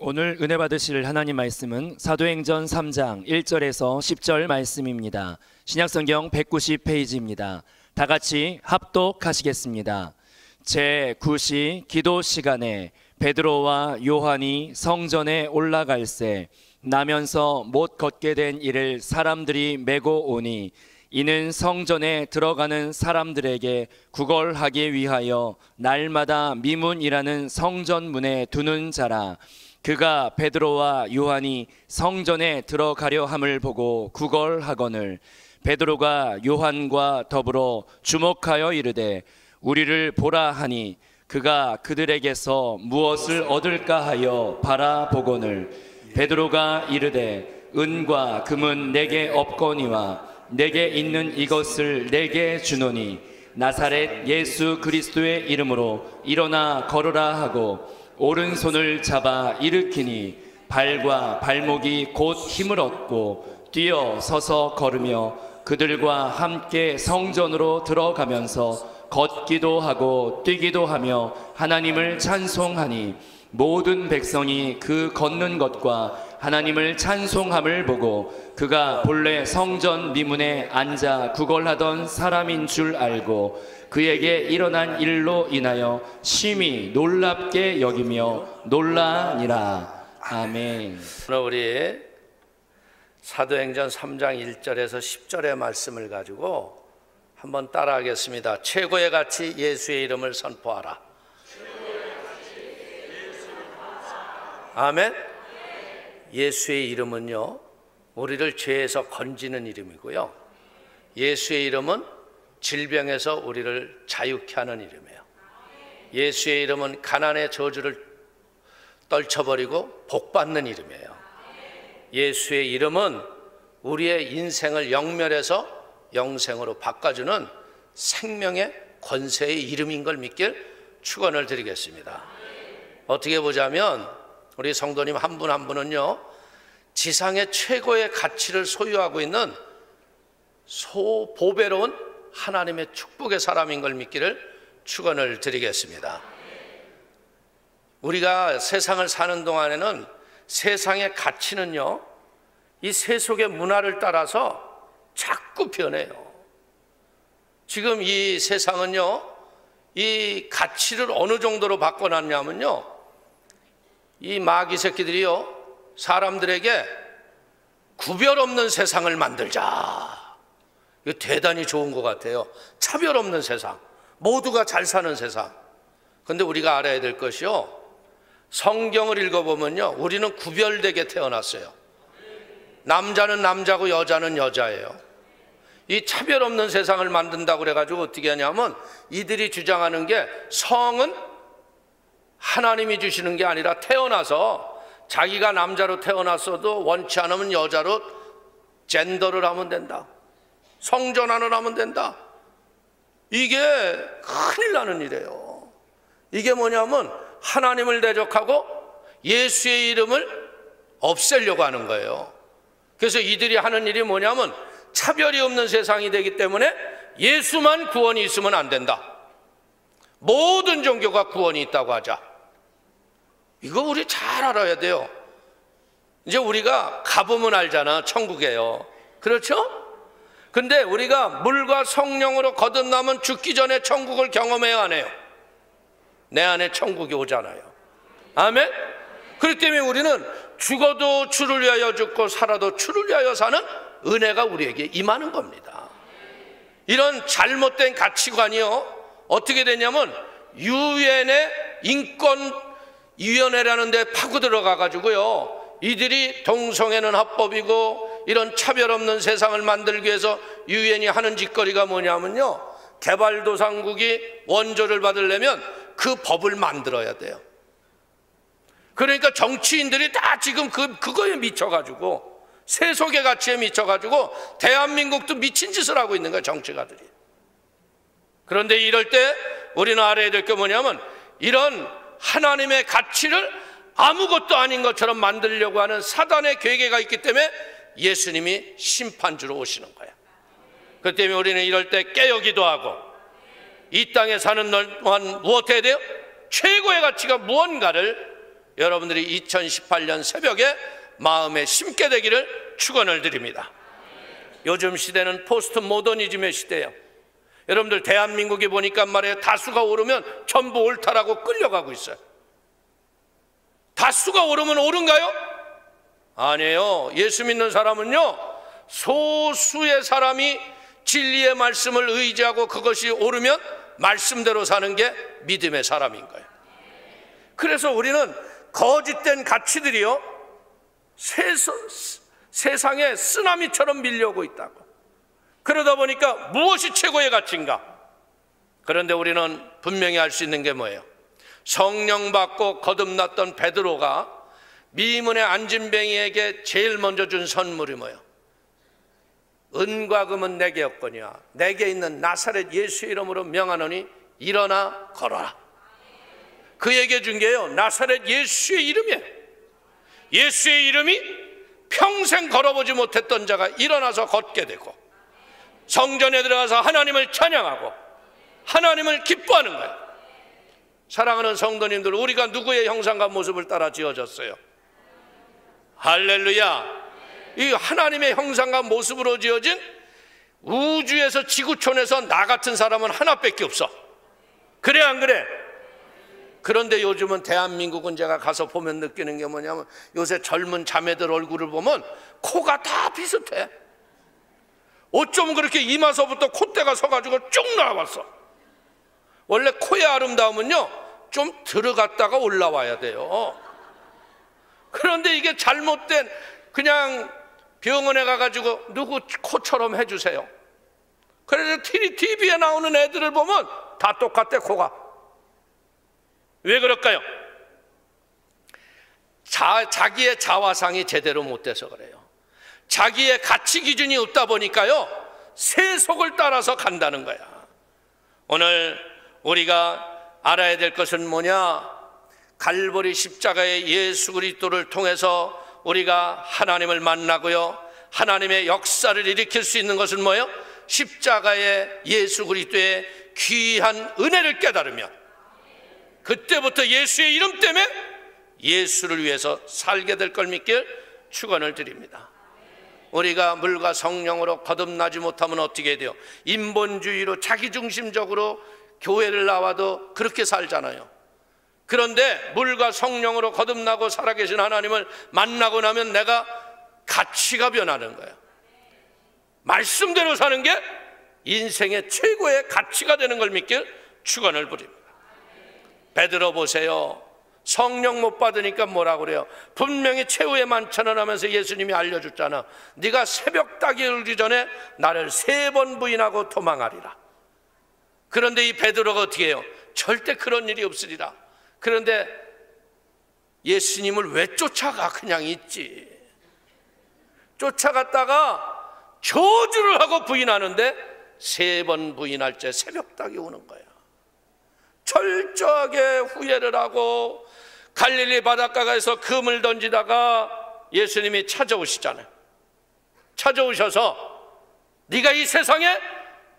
오늘 은혜 받으실 하나님 말씀은 사도행전 3장 1절에서 10절 말씀입니다. 신약성경 190페이지입니다. 다 같이 합독하시겠습니다. 제9시 기도 시간에 베드로와 요한이 성전에 올라갈새 나면서 못 걷게 된 이를 사람들이 메고 오니 이는 성전에 들어가는 사람들에게 구걸하기 위하여 날마다 미문이라는 성전문에 두는 자라. 그가 베드로와 요한이 성전에 들어가려 함을 보고 구걸하거늘 베드로가 요한과 더불어 주목하여 이르되 우리를 보라 하니 그가 그들에게서 무엇을 얻을까 하여 바라보거늘 베드로가 이르되 은과 금은 내게 없거니와 내게 있는 이것을 내게 주노니 나사렛 예수 그리스도의 이름으로 일어나 걸으라 하고 오른손을 잡아 일으키니 발과 발목이 곧 힘을 얻고 뛰어 서서 걸으며 그들과 함께 성전으로 들어가면서 걷기도 하고 뛰기도 하며 하나님을 찬송하니 모든 백성이 그 걷는 것과 하나님을 찬송함을 보고 그가 본래 성전 미문에 앉아 구걸하던 사람인 줄 알고 그에게 일어난 일로 인하여 심히 놀랍게 여기며 놀라니라. 아멘. 오늘 우리 사도행전 3장 1절에서 10절의 말씀을 가지고 한번 따라하겠습니다. 최고의 가치 예수의 이름을 선포하라. 아멘. 예수의 이름은요, 우리를 죄에서 건지는 이름이고요, 예수의 이름은 질병에서 우리를 자유케 하는 이름이에요. 예수의 이름은 가난의 저주를 떨쳐버리고 복받는 이름이에요. 예수의 이름은 우리의 인생을 영멸에서 영생으로 바꿔주는 생명의 권세의 이름인 걸 믿길 축원을 드리겠습니다. 어떻게 보자면 우리 성도님 한 분 한 분은요, 지상의 최고의 가치를 소유하고 있는 보배로운 하나님의 축복의 사람인 걸 믿기를 축원을 드리겠습니다. 우리가 세상을 사는 동안에는 세상의 가치는요, 이 세속의 문화를 따라서 자꾸 변해요. 지금 이 세상은요, 이 가치를 어느 정도로 바꿔놨냐면요, 이 마귀 새끼들이요, 사람들에게 구별 없는 세상을 만들자. 이거 대단히 좋은 것 같아요. 차별 없는 세상, 모두가 잘 사는 세상. 그런데 우리가 알아야 될 것이요, 성경을 읽어보면요, 우리는 구별되게 태어났어요. 남자는 남자고 여자는 여자예요. 이 차별 없는 세상을 만든다고 그래가지고 어떻게 하냐면, 이들이 주장하는 게 성은 하나님이 주시는 게 아니라 태어나서 자기가 남자로 태어났어도 원치 않으면 여자로 젠더를 하면 된다, 성전환을 하면 된다. 이게 큰일 나는 일이에요. 이게 뭐냐면 하나님을 대적하고 예수의 이름을 없애려고 하는 거예요. 그래서 이들이 하는 일이 뭐냐면 차별이 없는 세상이 되기 때문에 예수만 구원이 있으면 안 된다, 모든 종교가 구원이 있다고 하자. 이거 우리 잘 알아야 돼요. 이제 우리가 가보면 알잖아, 천국에요. 그렇죠? 근데 우리가 물과 성령으로 거듭나면 죽기 전에 천국을 경험해야 하네요. 내 안에 천국이 오잖아요. 아멘? 그렇기 때문에 우리는 죽어도 주를 위하여 죽고 살아도 주를 위하여 사는 은혜가 우리에게 임하는 겁니다. 이런 잘못된 가치관이요, 어떻게 되냐면 유엔의 인권위원회라는 데 파고 들어가 가지고요, 이들이 동성애는 합법이고 이런 차별 없는 세상을 만들기 위해서 유엔이 하는 짓거리가 뭐냐면요, 개발도상국이 원조를 받으려면 그 법을 만들어야 돼요. 그러니까 정치인들이 다 지금 그거에 미쳐가지고, 세속의 가치에 미쳐가지고 대한민국도 미친 짓을 하고 있는 거예요, 정치가들이. 그런데 이럴 때 우리는 알아야 될 게 뭐냐면, 이런 하나님의 가치를 아무것도 아닌 것처럼 만들려고 하는 사단의 괴계가 있기 때문에 예수님이 심판주로 오시는 거야. 그렇기 때문에 우리는 이럴 때 깨어 기도하고, 이 땅에 사는 동안 무엇 해야 돼요? 최고의 가치가 무언가를 여러분들이 2018년 새벽에 마음에 심게 되기를 축원을 드립니다. 요즘 시대는 포스트 모더니즘의 시대예요. 여러분들 대한민국이 보니까 말이에요, 다수가 오르면 전부 옳다라고 끌려가고 있어요. 다수가 오르면 옳은가요? 아니에요. 예수 믿는 사람은요, 소수의 사람이 진리의 말씀을 의지하고 그것이 옳으면 말씀대로 사는 게 믿음의 사람인 거예요. 그래서 우리는 거짓된 가치들이요, 세상에 쓰나미처럼 밀려오고 있다고. 그러다 보니까 무엇이 최고의 가치인가? 그런데 우리는 분명히 알 수 있는 게 뭐예요? 성령 받고 거듭났던 베드로가 미문의 안진뱅이에게 제일 먼저 준 선물이 뭐예요? 은과 금은 내게 없거니와 내게 있는 나사렛 예수의 이름으로 명하노니 일어나 걸어라. 그에게 준 게요, 나사렛 예수의 이름이에요. 예수의 이름이 평생 걸어보지 못했던 자가 일어나서 걷게 되고 성전에 들어가서 하나님을 찬양하고 하나님을 기뻐하는 거예요. 사랑하는 성도님들, 우리가 누구의 형상과 모습을 따라 지어졌어요? 할렐루야. 이 하나님의 형상과 모습으로 지어진 우주에서, 지구촌에서 나 같은 사람은 하나밖에 없어. 그래 안 그래? 그런데 요즘은 대한민국은 제가 가서 보면 느끼는 게 뭐냐면, 요새 젊은 자매들 얼굴을 보면 코가 다 비슷해. 어쩜 그렇게 이마서부터 콧대가 서가지고 쭉 나왔어. 원래 코의 아름다움은요, 좀 들어갔다가 올라와야 돼요. 그런데 이게 잘못된, 그냥 병원에 가가지고 누구 코처럼 해주세요. 그래서 TV에 나오는 애들을 보면 다 똑같대, 코가. 왜 그럴까요? 자기의 자화상이 제대로 못 돼서 그래요. 자기의 가치 기준이 없다 보니까요, 세속을 따라서 간다는 거야. 오늘 우리가 알아야 될 것은 뭐냐? 갈보리 십자가의 예수 그리스도를 통해서 우리가 하나님을 만나고요, 하나님의 역사를 일으킬 수 있는 것은 뭐예요? 십자가의 예수 그리스도의 귀한 은혜를 깨달으면 그때부터 예수의 이름 때문에 예수를 위해서 살게 될 걸 믿길 축원을 드립니다. 우리가 물과 성령으로 거듭나지 못하면 어떻게 돼요? 인본주의로 자기중심적으로 교회를 나와도 그렇게 살잖아요. 그런데 물과 성령으로 거듭나고 살아계신 하나님을 만나고 나면 내가 가치가 변하는 거예요. 말씀대로 사는 게 인생의 최고의 가치가 되는 걸 믿길 축원을 드립니다. 베드로 보세요. 성령 못 받으니까 뭐라고 그래요? 분명히 최후의 만찬을 하면서 예수님이 알려줬잖아. 네가 새벽 닭이 울기 전에 나를 3번 부인하고 도망하리라. 그런데 이 베드로가 어떻게 해요? 절대 그런 일이 없으리라. 그런데 예수님을 왜 쫓아가? 그냥 있지. 쫓아갔다가 저주를 하고 부인하는데 3번 부인할 때 새벽 닭이 우는 거야. 철저하게 후회를 하고 갈릴리 바닷가에서 금을 던지다가 예수님이 찾아오시잖아요. 찾아오셔서 네가 이 세상에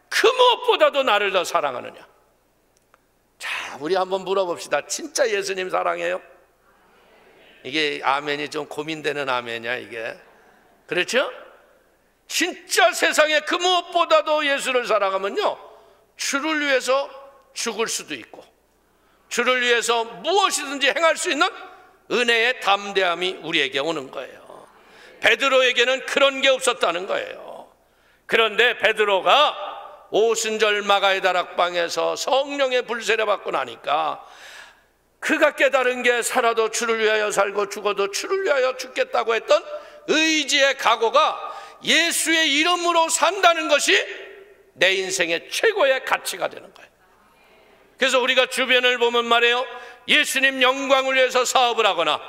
그 무엇보다도 나를 더 사랑하느냐? 자, 우리 한번 물어봅시다. 진짜 예수님 사랑해요? 이게 아멘이 좀 고민되는 아멘이야 이게. 그렇죠? 진짜 세상에 그 무엇보다도 예수를 사랑하면요, 주를 위해서 죽을 수도 있고 주를 위해서 무엇이든지 행할 수 있는 은혜의 담대함이 우리에게 오는 거예요. 베드로에게는 그런 게 없었다는 거예요. 그런데 베드로가 오순절 마가의 다락방에서 성령의 불세례 받고 나니까 그가 깨달은 게 살아도 주를 위하여 살고 죽어도 주를 위하여 죽겠다고 했던 의지의 각오가 예수의 이름으로 산다는 것이 내 인생의 최고의 가치가 되는 거예요. 그래서 우리가 주변을 보면 말이에요, 예수님 영광을 위해서 사업을 하거나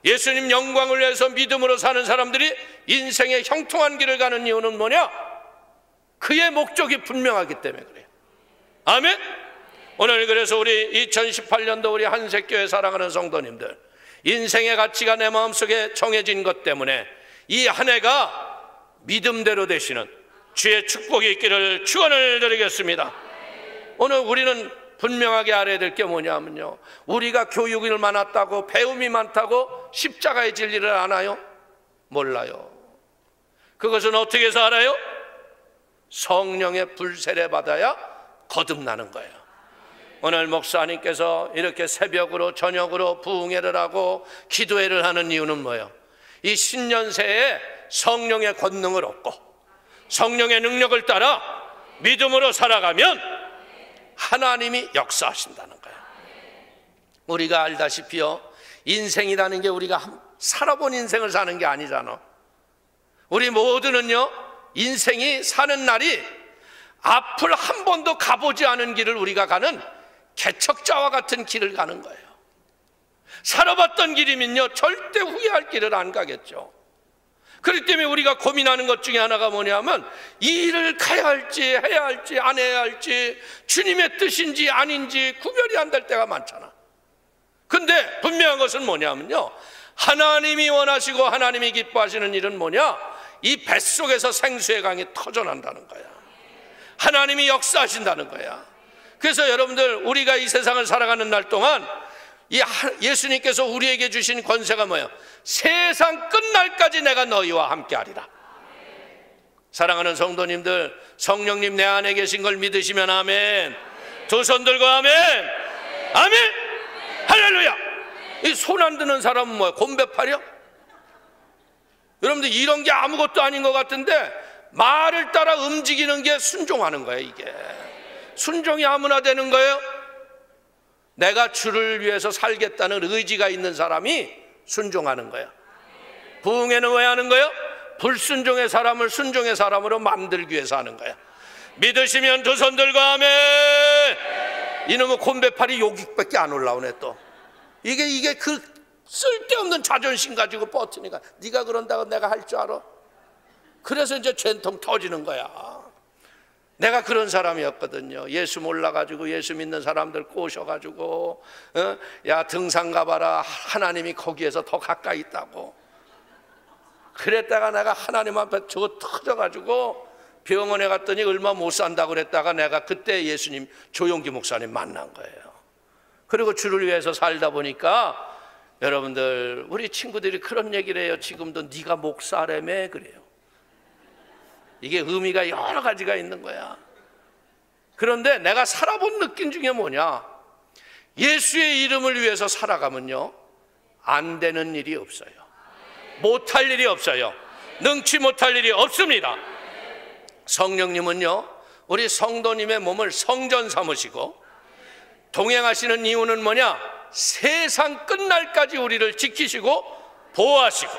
예수님 영광을 위해서 믿음으로 사는 사람들이 인생의 형통한 길을 가는 이유는 뭐냐? 그의 목적이 분명하기 때문에 그래요. 아멘. 오늘 그래서 우리 2018년도 우리 한색교회 사랑하는 성도님들, 인생의 가치가 내 마음속에 정해진 것 때문에 이 한 해가 믿음대로 되시는 주의 축복이 있기를 축원을 드리겠습니다. 오늘 우리는 분명하게 알아야 될 게 뭐냐면요, 우리가 교육이 많았다고 배움이 많다고 십자가의 진리를 아나요? 몰라요. 그것은 어떻게 해서 알아요? 성령의 불세례 받아야 거듭나는 거예요. 오늘 목사님께서 이렇게 새벽으로 저녁으로 부흥회를 하고 기도회를 하는 이유는 뭐예요? 이 신년새에 성령의 권능을 얻고 성령의 능력을 따라 믿음으로 살아가면 하나님이 역사하신다는 거예요. 우리가 알다시피요, 인생이라는 게 우리가 살아본 인생을 사는 게 아니잖아. 우리 모두는요, 인생이 사는 날이 앞을 한 번도 가보지 않은 길을 우리가 가는 개척자와 같은 길을 가는 거예요. 살아봤던 길이면요, 절대 후회할 길을 안 가겠죠. 그렇기 때문에 우리가 고민하는 것 중에 하나가 뭐냐면, 이 일을 가야 할지 해야 할지 안 해야 할지, 주님의 뜻인지 아닌지 구별이 안 될 때가 많잖아. 근데 분명한 것은 뭐냐면요, 하나님이 원하시고 하나님이 기뻐하시는 일은 뭐냐? 이 뱃속에서 생수의 강이 터져난다는 거야. 하나님이 역사하신다는 거야. 그래서 여러분들, 우리가 이 세상을 살아가는 날 동안 예수님께서 우리에게 주신 권세가 뭐예요? 세상 끝날까지 내가 너희와 함께하리라. 사랑하는 성도님들, 성령님 내 안에 계신 걸 믿으시면 아멘. 두 손 들고 아멘. 아멘. 할렐루야. 이 손 안 드는 사람은 뭐야? 곰배팔이요? 여러분들, 이런 게 아무것도 아닌 것 같은데 말을 따라 움직이는 게 순종하는 거예요. 이게 순종이 아무나 되는 거예요? 내가 주를 위해서 살겠다는 의지가 있는 사람이 순종하는 거예요. 부흥회는 왜 하는 거예요? 불순종의 사람을 순종의 사람으로 만들기 위해서 하는 거예요. 믿으시면 두 손 들고 아멘. 이놈의 곤배팔이 여기밖에 안 올라오네. 또 이게 그 쓸데없는 자존심 가지고 버티니까, 네가 그런다고 내가 할 줄 알아? 그래서 이제 죄통 터지는 거야. 내가 그런 사람이었거든요. 예수 몰라가지고 예수 믿는 사람들 꼬셔가지고 야, 등산 가봐라, 하나님이 거기에서 더 가까이 있다고. 그랬다가 내가 하나님 앞에 저거 터져가지고 병원에 갔더니 얼마 못 산다고 그랬다가 내가 그때 예수님, 조용기 목사님 만난 거예요. 그리고 주를 위해서 살다 보니까, 여러분들, 우리 친구들이 그런 얘기를 해요. 지금도 네가 목사라며 그래요. 이게 의미가 여러 가지가 있는 거야. 그런데 내가 살아본 느낌 중에 뭐냐, 예수의 이름을 위해서 살아가면요, 안 되는 일이 없어요. 못할 일이 없어요. 능치 못할 일이 없습니다. 성령님은요, 우리 성도님의 몸을 성전 삼으시고 동행하시는 이유는 뭐냐? 세상 끝날까지 우리를 지키시고 보호하시고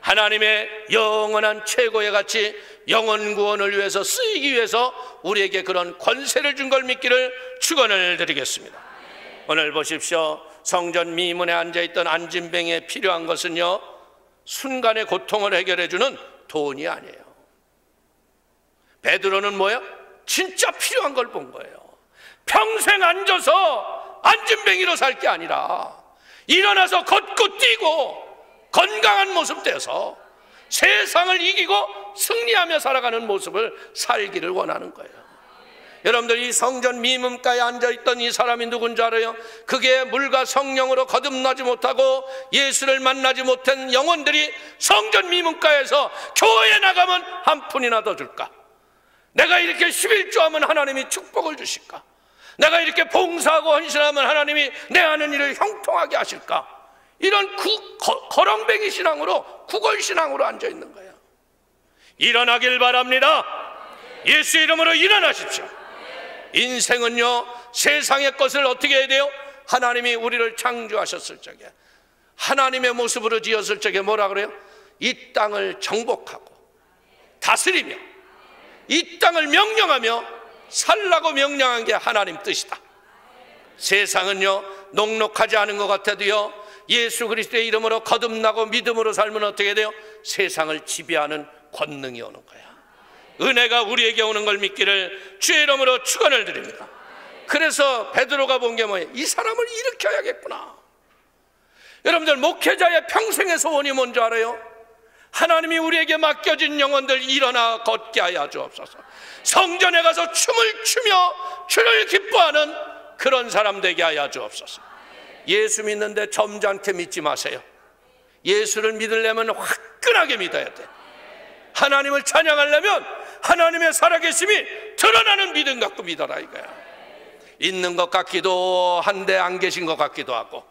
하나님의 영원한 최고의 가치, 영원 구원을 위해서 쓰이기 위해서 우리에게 그런 권세를 준 걸 믿기를 축원을 드리겠습니다. 오늘 보십시오. 성전 미문에 앉아있던 안진뱅이에 필요한 것은요, 순간의 고통을 해결해 주는 돈이 아니에요. 베드로는 뭐예요? 진짜 필요한 걸 본 거예요. 평생 앉아서 안진뱅이로 살 게 아니라 일어나서 걷고 뛰고 건강한 모습 돼서 세상을 이기고 승리하며 살아가는 모습을 살기를 원하는 거예요. 여러분들, 이 성전 미문가에 앉아있던 이 사람이 누군지 알아요? 그게 물과 성령으로 거듭나지 못하고 예수를 만나지 못한 영혼들이 성전 미문가에서 교회에 나가면 한 푼이나 더 줄까? 내가 이렇게 11조하면 하나님이 축복을 주실까? 내가 이렇게 봉사하고 헌신하면 하나님이 내 하는 일을 형통하게 하실까? 이런 거렁뱅이 신앙으로, 구걸 신앙으로 앉아있는 거예요. 일어나길 바랍니다. 예수 이름으로 일어나십시오. 인생은요, 세상의 것을 어떻게 해야 돼요? 하나님이 우리를 창조하셨을 적에, 하나님의 모습으로 지었을 적에 뭐라 그래요? 이 땅을 정복하고 다스리며 이 땅을 명령하며 살라고 명령한 게 하나님 뜻이다. 세상은요, 녹록하지 않은 것 같아도요, 예수 그리스도의 이름으로 거듭나고 믿음으로 살면 어떻게 돼요? 세상을 지배하는 권능이 오는 거야. 은혜가 우리에게 오는 걸 믿기를 주의 이름으로 축원을 드립니다. 그래서 베드로가 본 게 뭐예요? 이 사람을 일으켜야겠구나. 여러분들, 목회자의 평생의 소원이 뭔지 알아요? 하나님이 우리에게 맡겨진 영혼들 일어나 걷게 하여 주옵소서. 성전에 가서 춤을 추며 주를 기뻐하는 그런 사람 되게 하여 주옵소서. 예수 믿는데 점잖게 믿지 마세요. 예수를 믿으려면 화끈하게 믿어야 돼. 하나님을 찬양하려면 하나님의 살아계심이 드러나는 믿음 갖고 믿어라 이거야. 있는 것 같기도 한데 안 계신 것 같기도 하고.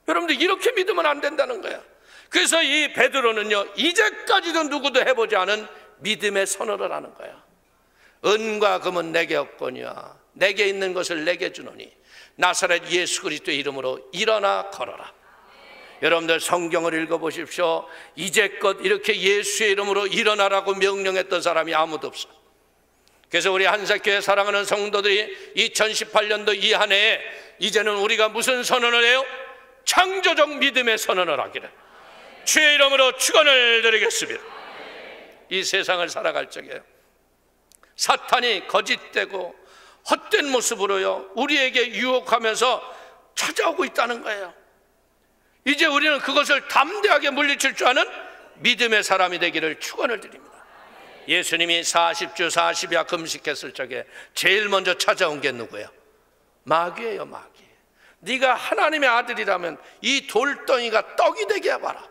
여러분들 이렇게 믿으면 안 된다는 거야. 그래서 이 베드로는요, 이제까지도 누구도 해보지 않은 믿음의 선언을 하는 거야. 은과 금은 내게 없거니와 내게 있는 것을 내게 주노니 나사렛 예수 그리스도의 이름으로 일어나 걸어라. 여러분들 성경을 읽어보십시오. 이제껏 이렇게 예수의 이름으로 일어나라고 명령했던 사람이 아무도 없어. 그래서 우리 한사교회 사랑하는 성도들이 2018년도 이 한 해에 이제는 우리가 무슨 선언을 해요? 창조적 믿음의 선언을 하기를 주의 이름으로 축원을 드리겠습니다. 이 세상을 살아갈 적에 사탄이 거짓되고 헛된 모습으로요 우리에게 유혹하면서 찾아오고 있다는 거예요. 이제 우리는 그것을 담대하게 물리칠 줄 아는 믿음의 사람이 되기를 축원을 드립니다. 예수님이 40주 40야 금식했을 적에 제일 먼저 찾아온 게 누구예요? 마귀예요. 마귀. 네가 하나님의 아들이라면 이 돌덩이가 떡이 되게 해봐라.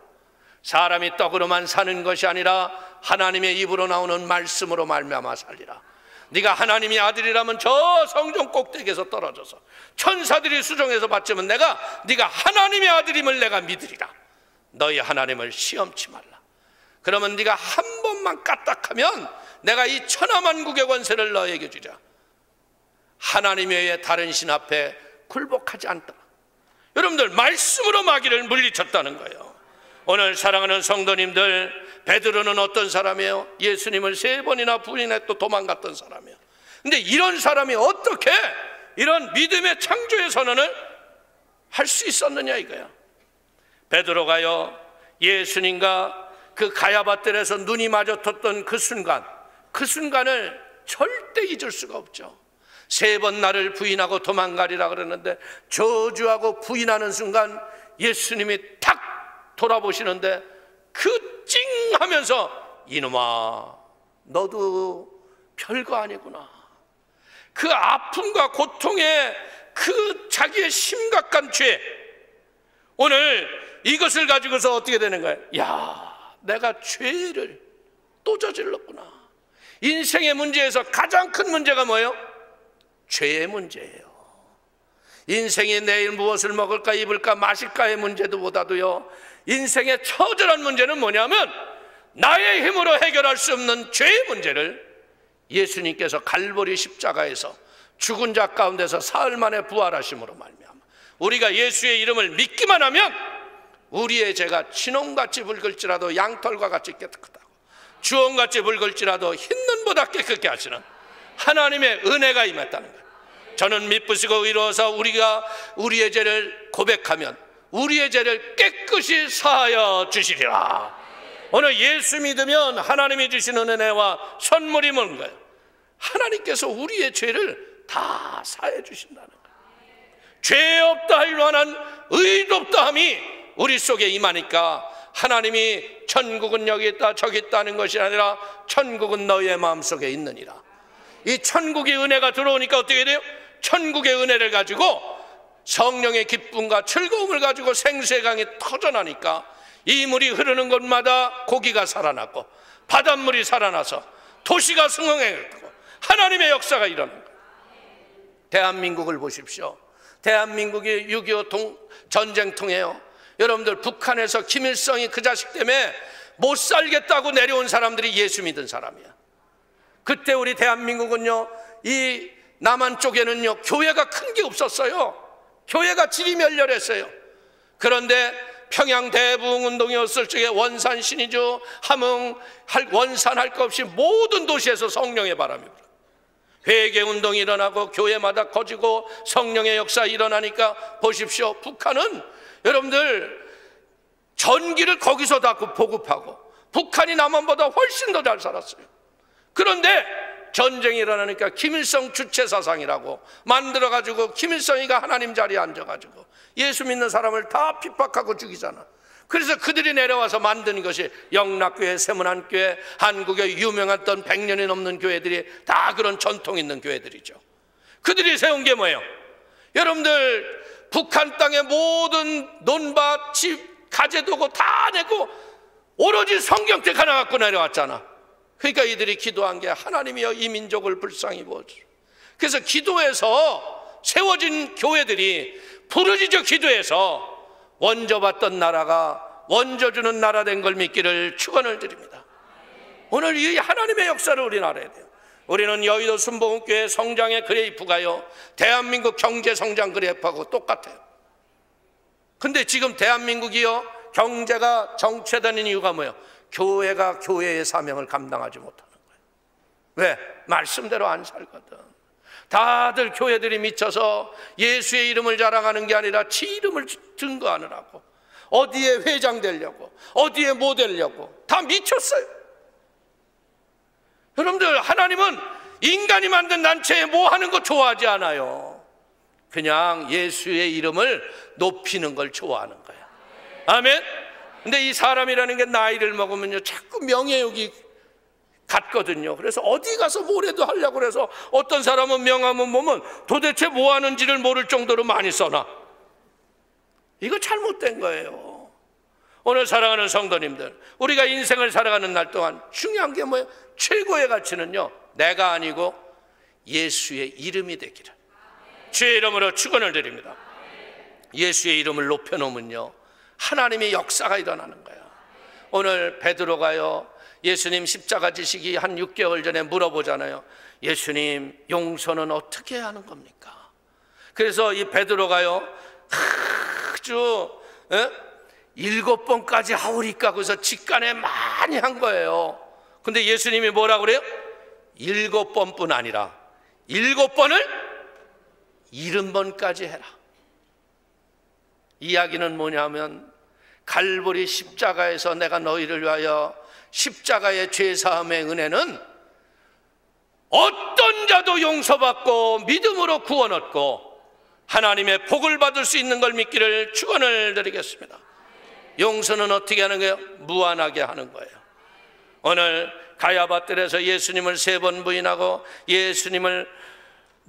사람이 떡으로만 사는 것이 아니라 하나님의 입으로 나오는 말씀으로 말미암아 살리라. 네가 하나님의 아들이라면 저 성전 꼭대기에서 떨어져서 천사들이 수종해서 받지면 네가 하나님의 아들임을 내가 믿으리라. 너희 하나님을 시험치 말라. 그러면 네가 한 번만 까딱하면 내가 이 천하만국의 권세를 너에게 주자. 하나님 외에 다른 신 앞에 굴복하지 않다. 여러분들 말씀으로 마귀를 물리쳤다는 거예요. 오늘 사랑하는 성도님들, 베드로는 어떤 사람이에요? 예수님을 3번이나 부인해 또 도망갔던 사람이에요. 근데 이런 사람이 어떻게 이런 믿음의 창조의 선언을 할 수 있었느냐 이거야. 베드로가요 예수님과 그 가야바뜰에서 눈이 마주쳤던 그 순간을 절대 잊을 수가 없죠. 3번 나를 부인하고 도망가리라 그러는데 저주하고 부인하는 순간 예수님이 탁 돌아보시는데 그 찡 하면서 이놈아 너도 별거 아니구나. 그 아픔과 고통의 그 자기의 심각한 죄, 오늘 이것을 가지고서 어떻게 되는 거예요? 야, 내가 죄를 또 저질렀구나. 인생의 문제에서 가장 큰 문제가 뭐예요? 죄의 문제예요. 인생이 내일 무엇을 먹을까 입을까 마실까의 문제도 보다도요 인생의 처절한 문제는 뭐냐면 나의 힘으로 해결할 수 없는 죄의 문제를 예수님께서 갈보리 십자가에서 죽은 자 가운데서 사흘 만에 부활하심으로 말미암아 우리가 예수의 이름을 믿기만 하면 우리의 죄가 진홍같이 붉을지라도 양털과 같이 깨끗하고 주홍같이 붉을지라도 흰 눈보다 깨끗게 하시는 하나님의 은혜가 임했다는 거예요. 저는 미쁘시고 의로워서 우리가 우리의 죄를 고백하면 우리의 죄를 깨끗이 사하여 주시리라. 오늘 예수 믿으면 하나님이 주시는 은혜와 선물이 뭔가요? 하나님께서 우리의 죄를 다 사해 주신다는 거예요. 죄 없다 할 만한 의롭다함이 우리 속에 임하니까 하나님이 천국은 여기 있다 저기 있다는 것이 아니라 천국은 너희의 마음속에 있느니라. 이 천국의 은혜가 들어오니까 어떻게 돼요? 천국의 은혜를 가지고 성령의 기쁨과 즐거움을 가지고 생수의 강이 터져나니까 이 물이 흐르는 곳마다 고기가 살아나고 바닷물이 살아나서 도시가 승흥하고 하나님의 역사가 일어나는 거예요. 대한민국을 보십시오. 대한민국이 6.25 전쟁 통해요 여러분들 북한에서 김일성이 그 자식 때문에 못 살겠다고 내려온 사람들이 예수 믿은 사람이야. 그때 우리 대한민국은요 이 남한 쪽에는요 교회가 큰 게 없었어요. 교회가 지리멸렬했어요. 그런데 평양 대부흥운동이었을 적에 원산, 신의주, 함흥, 원산 할 것 없이 모든 도시에서 성령의 바람이 불어요. 회개운동이 일어나고 교회마다 커지고 성령의 역사 일어나니까 보십시오. 북한은 여러분들 전기를 거기서 다 보급하고 북한이 남한보다 훨씬 더 잘 살았어요. 그런데 전쟁이 일어나니까 김일성 주체사상이라고 만들어가지고 김일성이가 하나님 자리에 앉아가지고 예수 믿는 사람을 다 핍박하고 죽이잖아. 그래서 그들이 내려와서 만든 것이 영락교회, 세문안교회, 한국의 유명했던 100년이 넘는 교회들이 다 그런 전통 있는 교회들이죠. 그들이 세운 게 뭐예요? 여러분들 북한 땅의 모든 논밭, 집, 가재도고 다 내고 오로지 성경책 하나 갖고 내려왔잖아. 그러니까 이들이 기도한 게 하나님이여 이 민족을 불쌍히 보아주시오. 그래서 기도해서 세워진 교회들이 부르짖어 기도해서 원조 받던 나라가 원조 주는 나라 된 걸 믿기를 축원을 드립니다. 오늘 이 하나님의 역사를 우리는 알아야 돼요. 우리는 여의도 순복음교회 성장의 그래프가요 대한민국 경제 성장 그래프하고 똑같아요. 근데 지금 대한민국이요 경제가 정체되는 이유가 뭐예요? 교회가 교회의 사명을 감당하지 못하는 거예요. 왜? 말씀대로 안 살거든. 다들 교회들이 미쳐서 예수의 이름을 자랑하는 게 아니라 지 이름을 증거하느라고, 어디에 회장 되려고, 어디에 뭐 되려고 다 미쳤어요. 여러분들, 하나님은 인간이 만든 단체에 뭐 하는 거 좋아하지 않아요. 그냥 예수의 이름을 높이는 걸 좋아하는 거예요. 아멘. 근데 이 사람이라는 게 나이를 먹으면요 자꾸 명예욕이 같거든요. 그래서 어디 가서 뭐래도 하려고 그래서 어떤 사람은 명함을 보면 도대체 뭐 하는지를 모를 정도로 많이 써놔. 이거 잘못된 거예요. 오늘 사랑하는 성도님들, 우리가 인생을 살아가는 날 동안 중요한 게 뭐예요? 최고의 가치는요 내가 아니고 예수의 이름이 되기를 주의 이름으로 축원을 드립니다. 예수의 이름을 높여놓으면요 하나님의 역사가 일어나는 거예요. 오늘 베드로가요 예수님 십자가 지시기 한 6개월 전에 물어보잖아요. 예수님 용서는 어떻게 하는 겁니까? 그래서 이 베드로가요 아주 7번까지 하오리까 그래서 직간에 많이 한 거예요. 근데 예수님이 뭐라고 그래요? 7번뿐 아니라 7번을 70번까지 해라. 이야기는 뭐냐면 갈보리 십자가에서 내가 너희를 위하여 십자가의 죄사함의 은혜는 어떤 자도 용서받고 믿음으로 구원 얻고 하나님의 복을 받을 수 있는 걸 믿기를 축원을 드리겠습니다. 용서는 어떻게 하는 거예요? 무한하게 하는 거예요. 오늘 가야바뜰에서 예수님을 3번 부인하고 예수님을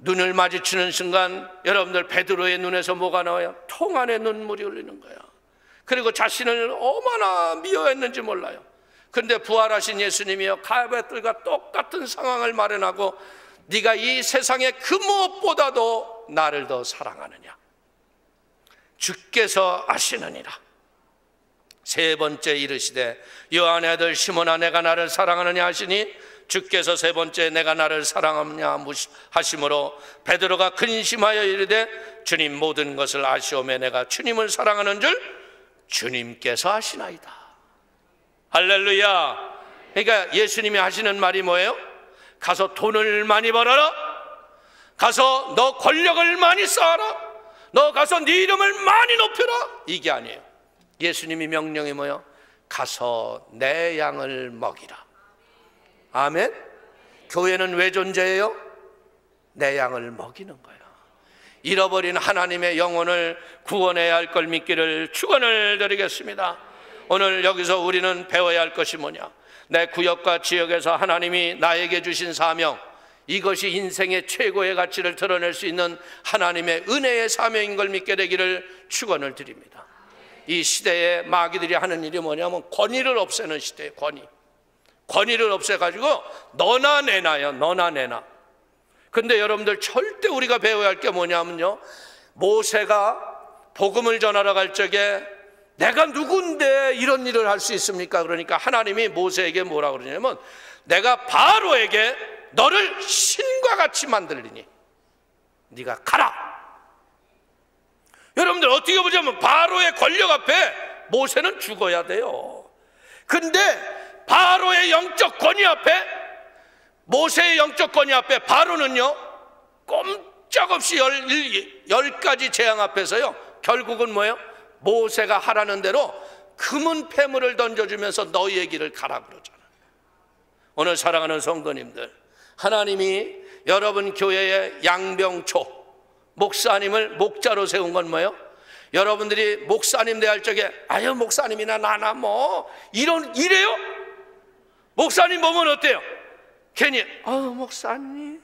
눈을 마주치는 순간 여러분들 베드로의 눈에서 뭐가 나와요? 통 안에 눈물이 흘리는 거야. 그리고 자신을 얼마나 미워했는지 몰라요. 그런데 부활하신 예수님이요 가야바뜰과 똑같은 상황을 마련하고 네가 이 세상의 그 무엇보다도 나를 더 사랑하느냐 주께서 아시느니라. 3번째 이르시되 요한의 아들 시몬아 내가 나를 사랑하느냐 하시니 주께서 3번째 내가 나를 사랑하느냐 하심으로 베드로가 근심하여 이르되 주님 모든 것을 아시오매 내가 주님을 사랑하는 줄 주님께서 아시나이다. 할렐루야. 그러니까 예수님이 하시는 말이 뭐예요? 가서 돈을 많이 벌어라, 가서 너 권력을 많이 쌓아라, 너 가서 네 이름을 많이 높여라, 이게 아니에요. 예수님이 명령이 뭐예요? 가서 내 양을 먹이라. 아멘. 교회는 왜 존재해요? 내 양을 먹이는 거예요. 잃어버린 하나님의 영혼을 구원해야 할 걸 믿기를 축원을 드리겠습니다. 오늘 여기서 우리는 배워야 할 것이 뭐냐? 내 구역과 지역에서 하나님이 나에게 주신 사명, 이것이 인생의 최고의 가치를 드러낼 수 있는 하나님의 은혜의 사명인 걸 믿게 되기를 축원을 드립니다. 이 시대에 마귀들이 하는 일이 뭐냐면 권위를 없애는 시대예요. 권위를 없애가지고 너나 내나요. 너나 내나. 근데 여러분들 절대 우리가 배워야 할 게 뭐냐면요, 모세가 복음을 전하러 갈 적에 내가 누군데 이런 일을 할 수 있습니까? 그러니까 하나님이 모세에게 뭐라고 그러냐면 내가 바로에게 너를 신과 같이 만들리니 네가 가라. 여러분들 어떻게 보자면 바로의 권력 앞에 모세는 죽어야 돼요. 근데 바로의 영적 권위 앞에, 모세의 영적 권위 앞에 바로는요 꼼짝없이 10가지 재앙 앞에서요 결국은 뭐예요? 모세가 하라는 대로 금은 폐물을 던져주면서 너희의 길을 가라 그러잖아요. 오늘 사랑하는 성도님들, 하나님이 여러분 교회의 양병초 목사님을 목자로 세운 건 뭐예요? 여러분들이 목사님 대할 적에 아유 목사님이나 나나 뭐 이래요? 목사님 보면 어때요? 괜히 목사님.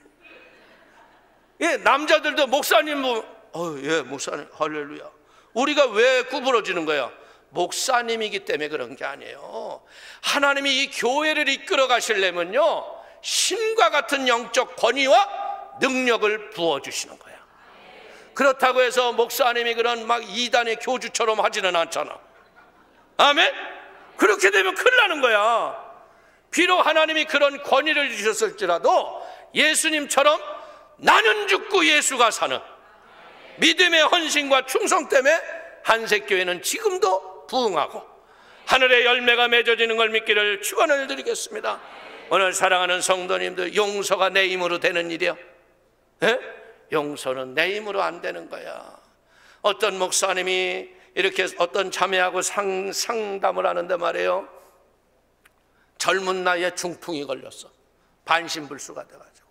예, 남자들도 목사님 보면 예, 목사님, 할렐루야. 우리가 왜 구부러지는 거야? 목사님이기 때문에 그런 게 아니에요. 하나님이 이 교회를 이끌어 가시려면요, 신과 같은 영적 권위와 능력을 부어주시는 거야. 그렇다고 해서 목사님이 그런 막 이단의 교주처럼 하지는 않잖아. 아멘? 그렇게 되면 큰일 나는 거야. 비록 하나님이 그런 권위를 주셨을지라도 예수님처럼 나는 죽고 예수가 사는 믿음의 헌신과 충성 때문에 한색교회는 지금도 부흥하고 하늘의 열매가 맺어지는 걸 믿기를 축원을 드리겠습니다. 오늘 사랑하는 성도님들, 용서가 내 힘으로 되는 일이요? 예? 용서는 내 힘으로 안 되는 거야. 어떤 목사님이 이렇게 어떤 자매하고 상담을 하는데 말이에요, 젊은 나이에 중풍이 걸렸어. 반신불수가 돼가지고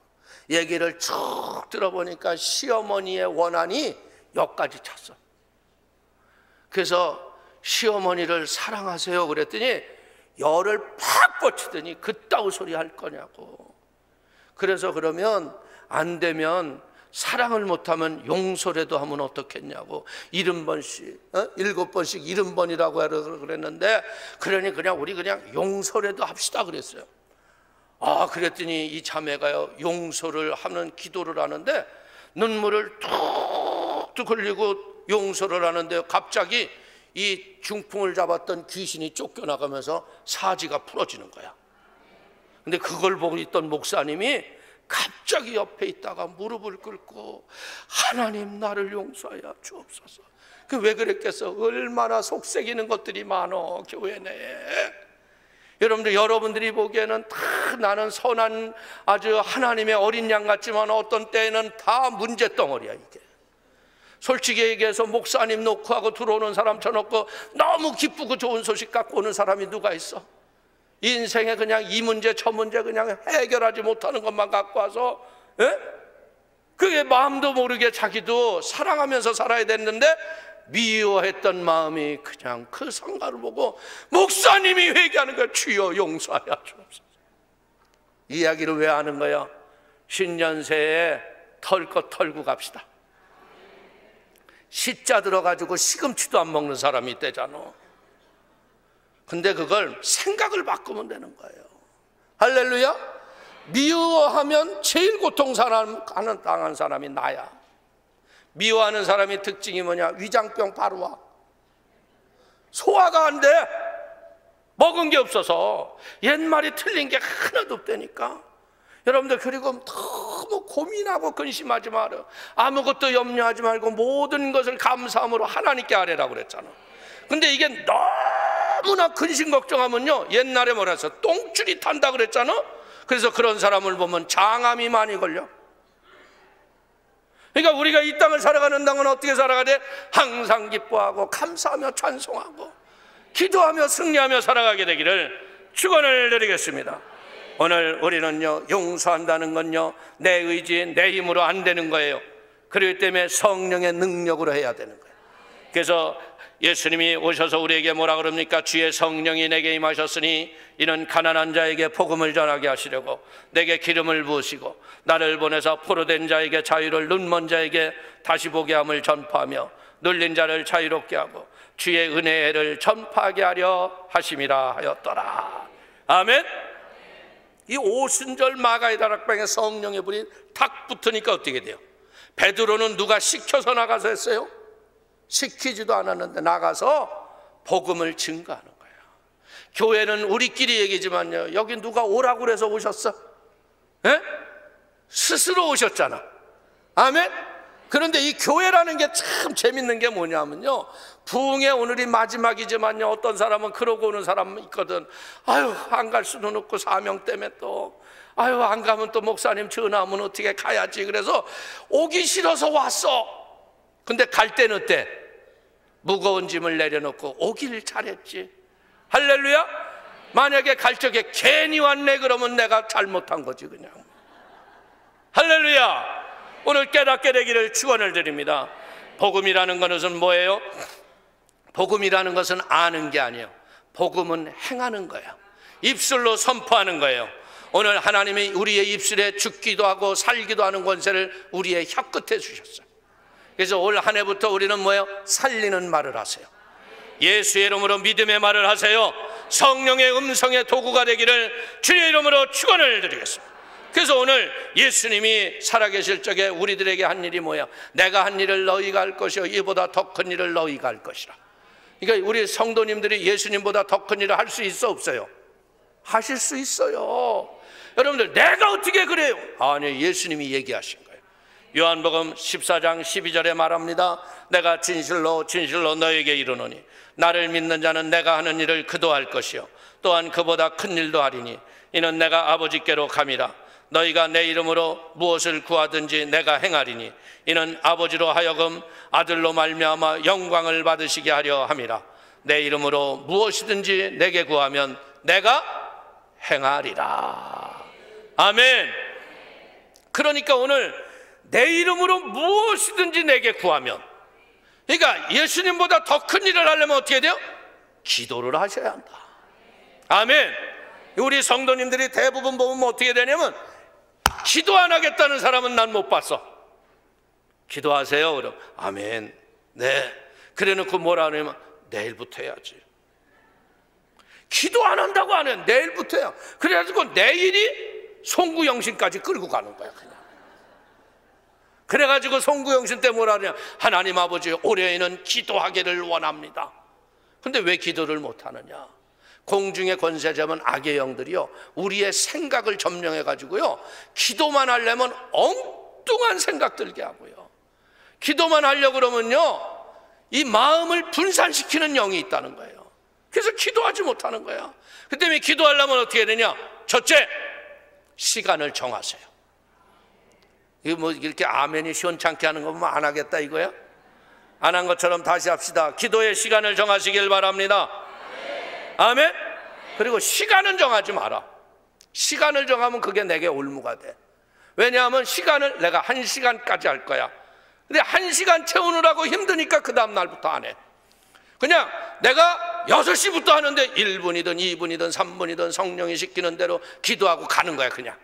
얘기를 쭉 들어보니까 시어머니의 원한이 여기까지 찼어. 그래서 시어머니를 사랑하세요 그랬더니 열을 팍 뻗치더니 그따위 소리 할 거냐고. 그래서 그러면 안 되면 사랑을 못하면 용서라도 하면 어떻겠냐고. 70번씩 7번씩 70번이라고 그랬는데, 그러니 그냥 우리 그냥 용서라도 합시다 그랬어요. 그랬더니 이 자매가요, 용서를 하는 기도를 하는데 눈물을 뚝뚝 흘리고 용서를 하는데 갑자기 이 중풍을 잡았던 귀신이 쫓겨나가면서 사지가 풀어지는 거야. 근데 그걸 보고 있던 목사님이 갑자기 옆에 있다가 무릎을 꿇고 하나님 나를 용서하여 주옵소서. 그 왜 그랬겠어? 얼마나 속색이는 것들이 많어 교회 내에. 여러분들이 보기에는 다 나는 선한 아주 하나님의 어린 양 같지만 어떤 때에는 다 문제덩어리야 이게. 솔직히 얘기해서 목사님 놓고 하고 들어오는 사람 쳐놓고 너무 기쁘고 좋은 소식 갖고 오는 사람이 누가 있어? 인생에 그냥 이 문제 저 문제 그냥 해결하지 못하는 것만 갖고 와서, 그게 마음도 모르게 자기도 사랑하면서 살아야 됐는데 미워했던 마음이 그냥 그 상가를 보고 목사님이 회개하는 거야. 주여 용서하여 주옵소서. 이 이야기를 왜 하는 거야? 신년새에 털 것 털고 갑시다. 시자 들어가지고 시금치도 안 먹는 사람이 있대잖아. 근데 그걸 생각을 바꾸면 되는 거예요. 할렐루야. 미워하면 제일 고통당한 사람이 나야. 미워하는 사람의 특징이 뭐냐? 위장병 바로 와. 소화가 안 돼. 먹은 게 없어서. 옛말이 틀린 게 하나도 없다니까. 여러분들, 그리고 너무 고민하고 근심하지 마라. 아무것도 염려하지 말고 모든 것을 감사함으로 하나님께 아뢰라고 그랬잖아. 근데 이게 너무나 근심 걱정하면요, 옛날에 뭐라 했어? 똥줄이 탄다 그랬잖아. 그래서 그런 사람을 보면 장암이 많이 걸려. 그러니까 우리가 이 땅을 살아가는 땅은 어떻게 살아가야 돼? 항상 기뻐하고 감사하며 찬송하고 기도하며 승리하며 살아가게 되기를 축원을 드리겠습니다. 오늘 우리는요, 용서한다는 건요, 내 의지, 내 힘으로 안 되는 거예요. 그렇기 때문에 성령의 능력으로 해야 되는 거예요. 그래서 예수님이 오셔서 우리에게 뭐라 그럽니까? 주의 성령이 내게 임하셨으니 이는 가난한 자에게 복음을 전하게 하시려고 내게 기름을 부으시고 나를 보내서 포로된 자에게 자유를, 눈먼 자에게 다시 보게 함을 전파하며 눌린 자를 자유롭게 하고 주의 은혜를 전파하게 하려 하심이라 하였더라. 아멘. 이 오순절 마가의 다락방에 성령의 불이 탁 붙으니까 어떻게 돼요? 베드로는 누가 시켜서 나가서 했어요? 시키지도 않았는데 나가서 복음을 증거하는 거예요. 교회는 우리끼리 얘기지만요, 여기 누가 오라고 그래서 오셨어? 스스로 오셨잖아. 아멘? 그런데 이 교회라는 게 참 재밌는 게 뭐냐면요, 부흥의 오늘이 마지막이지만요, 어떤 사람은 그러고 오는 사람 있거든. 아유, 안 갈 수는 없고 사명 때문에 또, 아유, 안 가면 또 목사님 전화하면 어떻게 가야지. 그래서 오기 싫어서 왔어. 근데 갈 때는 어때? 무거운 짐을 내려놓고 오길 잘했지. 할렐루야. 만약에 갈 적에 괜히 왔네 그러면 내가 잘못한 거지 그냥. 할렐루야. 오늘 깨닫게 되기를 축원을 드립니다. 복음이라는 것은 뭐예요? 복음이라는 것은 아는 게 아니에요. 복음은 행하는 거예요. 입술로 선포하는 거예요. 오늘 하나님이 우리의 입술에 죽기도 하고 살기도 하는 권세를 우리의 혀끝에 주셨어요. 그래서 올 한 해부터 우리는 뭐예요? 살리는 말을 하세요. 예수의 이름으로 믿음의 말을 하세요. 성령의 음성의 도구가 되기를 주의 이름으로 축원을 드리겠습니다. 그래서 오늘 예수님이 살아계실 적에 우리들에게 한 일이 뭐야? 내가 한 일을 너희가 할 것이요 이보다 더 큰 일을 너희가 할 것이라. 그러니까 우리 성도님들이 예수님보다 더 큰 일을 할 수 있어 없어요? 하실 수 있어요. 여러분들 내가 어떻게 그래요? 아니, 예수님이 얘기하신 거예요. 요한복음 14장 12절에 말합니다. 내가 진실로 진실로 너에게 이르노니 나를 믿는 자는 내가 하는 일을 그도 할 것이요 또한 그보다 큰 일도 하리니 이는 내가 아버지께로 감이라. 너희가 내 이름으로 무엇을 구하든지 내가 행하리니 이는 아버지로 하여금 아들로 말미암아 영광을 받으시게 하려 함이라. 내 이름으로 무엇이든지 내게 구하면 내가 행하리라. 아멘. 그러니까 오늘 내 이름으로 무엇이든지 내게 구하면, 그러니까 예수님보다 더 큰 일을 하려면 어떻게 돼요? 기도를 하셔야 한다. 아멘. 우리 성도님들이 대부분 보면 어떻게 되냐면 기도 안 하겠다는 사람은 난 못 봤어. 기도하세요. 그럼 아멘. 네. 그래 놓고 뭐라 하냐면 내일부터 해야지. 기도 안 한다고 안 해. 내일부터 해야. 그래가지고 내일이 송구영신까지 끌고 가는 거야 그냥. 그래가지고 송구영신 때 뭐라 하냐, 하나님 아버지 올해에는 기도하기를 원합니다. 근데 왜 기도를 못하느냐? 공중의 권세 잡은 악의 영들이요 우리의 생각을 점령해가지고요 기도만 하려면 엉뚱한 생각 들게 하고요, 기도만 하려고 그러면요 이 마음을 분산시키는 영이 있다는 거예요. 그래서 기도하지 못하는 거야. 그 때문에 기도하려면 어떻게 해야 되냐? 첫째, 시간을 정하세요. 이거 뭐 이렇게 아멘이 시원찮게 하는 거 보면 안 하겠다 이거야? 안 한 것처럼 다시 합시다. 기도의 시간을 정하시길 바랍니다. 아멘. 그리고 시간은 정하지 마라. 시간을 정하면 그게 내게 올무가 돼. 왜냐하면 시간을 내가 1시간까지 할 거야. 근데 1시간 채우느라고 힘드니까 그 다음 날부터 안 해. 그냥 내가 6시부터 하는데 1분이든 2분이든 3분이든 성령이 시키는 대로 기도하고 가는 거야 그냥.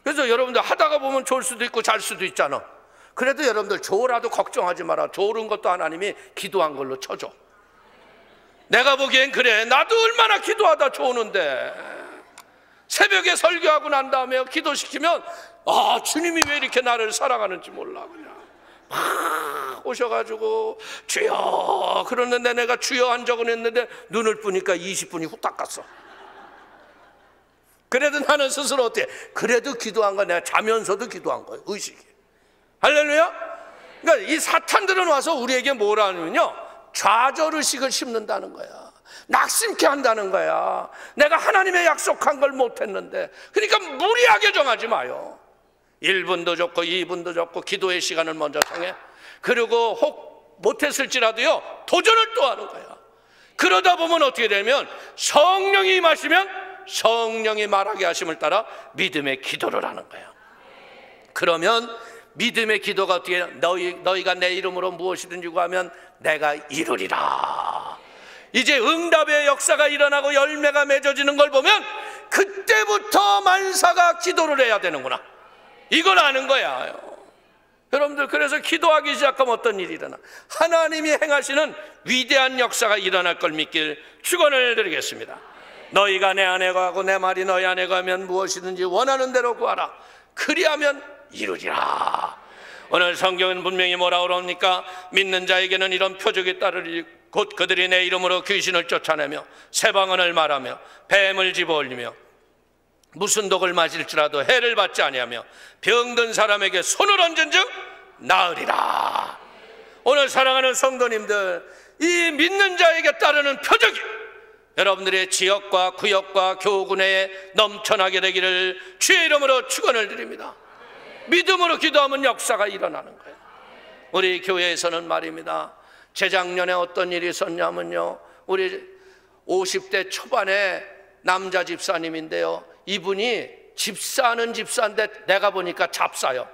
그래서 여러분들 하다가 보면 좋을 수도 있고 잘 수도 있잖아. 그래도 여러분들 좋으라도 걱정하지 마라. 좋은 것도 하나님이 기도한 걸로 쳐줘. 내가 보기엔 그래. 나도 얼마나 기도하다 좋으는데 새벽에 설교하고 난 다음에 기도시키면 아 주님이 왜 이렇게 나를 사랑하는지 몰라. 그냥 막 오셔가지고 주여 그러는데 내가 주여 한 적은 했는데 눈을 뜨니까 20분이 후딱 갔어. 그래도 나는 스스로 어때? 그래도 기도한 거 내가 자면서도 기도한 거예요. 의식이. 할렐루야. 그러니까 이 사탄들은 와서 우리에게 뭐라 하냐면요 좌절의식을 심는다는 거야. 낙심케 한다는 거야. 내가 하나님의 약속한 걸 못했는데. 그러니까 무리하게 정하지 마요. 1분도 좋고 2분도 좋고 기도의 시간을 먼저 정해. 그리고 혹 못했을지라도요 도전을 또 하는 거야. 그러다 보면 어떻게 되면 성령이 임하시면 성령이 말하게 하심을 따라 믿음의 기도를 하는 거야. 그러면 믿음의 기도가 어떻게 해요? 너희가 내 이름으로 무엇이든지 구하면 내가 이루리라. 이제 응답의 역사가 일어나고 열매가 맺어지는 걸 보면 그때부터 만사가 기도를 해야 되는구나. 이걸 아는 거야. 여러분들 그래서 기도하기 시작하면 어떤 일이 일어나? 하나님이 행하시는 위대한 역사가 일어날 걸 믿길 축원을 드리겠습니다. 너희가 내 안에 거하고 내 말이 너희 안에 거하면 무엇이든지 원하는 대로 구하라. 그리하면 이루리라. 오늘 성경은 분명히 뭐라고 그럽니까? 믿는 자에게는 이런 표적이 따르리. 곧 그들이 내 이름으로 귀신을 쫓아내며 새 방언을 말하며 뱀을 집어올리며 무슨 독을 마실지라도 해를 받지 아니하며 병든 사람에게 손을 얹은 즉 나으리라. 오늘 사랑하는 성도님들, 이 믿는 자에게 따르는 표적이 여러분들의 지역과 구역과 교구내에 넘쳐나게 되기를 주의 이름으로 축원을 드립니다. 믿음으로 기도하면 역사가 일어나는 거예요. 우리 교회에서는 말입니다. 재작년에 어떤 일이 있었냐면요, 우리 50대 초반에 남자 집사님인데요, 이분이 집사는 집사인데 내가 보니까 잡사요.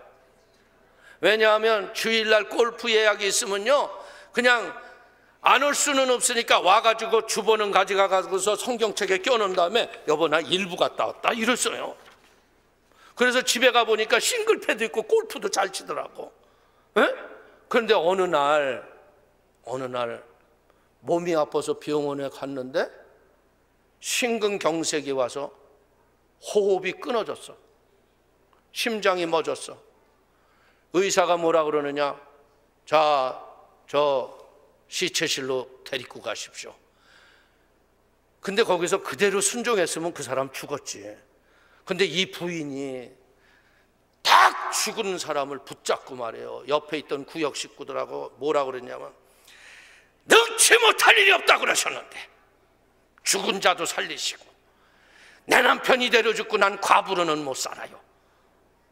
왜냐하면 주일날 골프 예약이 있으면요 그냥 안 올 수는 없으니까 와가지고 주보는 가져가서 성경책에 껴놓은 다음에 여보 나 일부 갔다 왔다 이랬어요. 그래서 집에 가보니까 싱글패드 있고 골프도 잘 치더라고. 에? 그런데 어느 날 몸이 아파서 병원에 갔는데 심근경색이 와서 호흡이 끊어졌어. 심장이 멎었어. 의사가 뭐라 그러느냐? 자, 저 시체실로 데리고 가십시오. 근데 거기서 그대로 순종했으면 그 사람 죽었지. 근데 이 부인이 딱 죽은 사람을 붙잡고 말해요. 옆에 있던 구역 식구들하고 뭐라 그랬냐면, 능치 못할 일이 없다고 그러셨는데 죽은 자도 살리시고 내 남편 이대로 죽고 난 과부로는 못 살아요.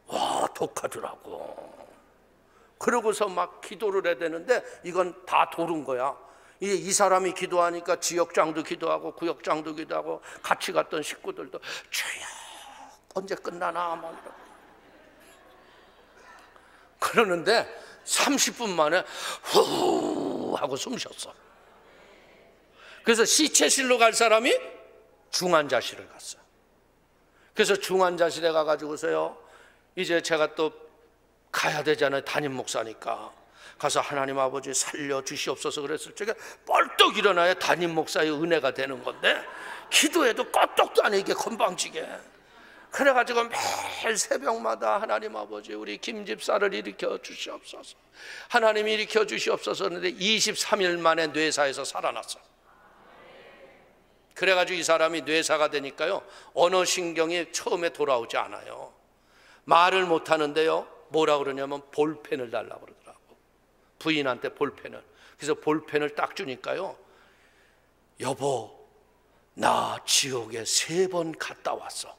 와, 독하더라고. 그러고서 막 기도를 해야 되는데 이건 다 도른 거야. 이 사람이 기도하니까 지역장도 기도하고 구역장도 기도하고 같이 갔던 식구들도 주여 언제 끝나나 뭐 이러고. 그러는데 30분 만에 후 하고 숨 쉬었어. 그래서 시체실로 갈 사람이 중환자실을 갔어. 그래서 중환자실에 가가지고서요, 이제 제가 또 가야 되잖아요. 담임 목사니까. 가서 하나님 아버지 살려주시옵소서 그랬을 적에 뻘떡 일어나야 담임 목사의 은혜가 되는 건데, 기도해도 껐떡도 안 해, 이게 건방지게. 그래가지고 매일 새벽마다 하나님 아버지 우리 김 집사를 일으켜 주시옵소서, 하나님이 일으켜 주시옵소서 했는데 23일 만에 뇌사에서 살아났어. 그래가지고 이 사람이 뇌사가 되니까요, 언어신경이 처음에 돌아오지 않아요. 말을 못하는데요, 뭐라 그러냐면 볼펜을 달라고 그러더라고. 부인한테 볼펜을. 그래서 볼펜을 딱 주니까요, 여보 나 지옥에 3번 갔다 왔어.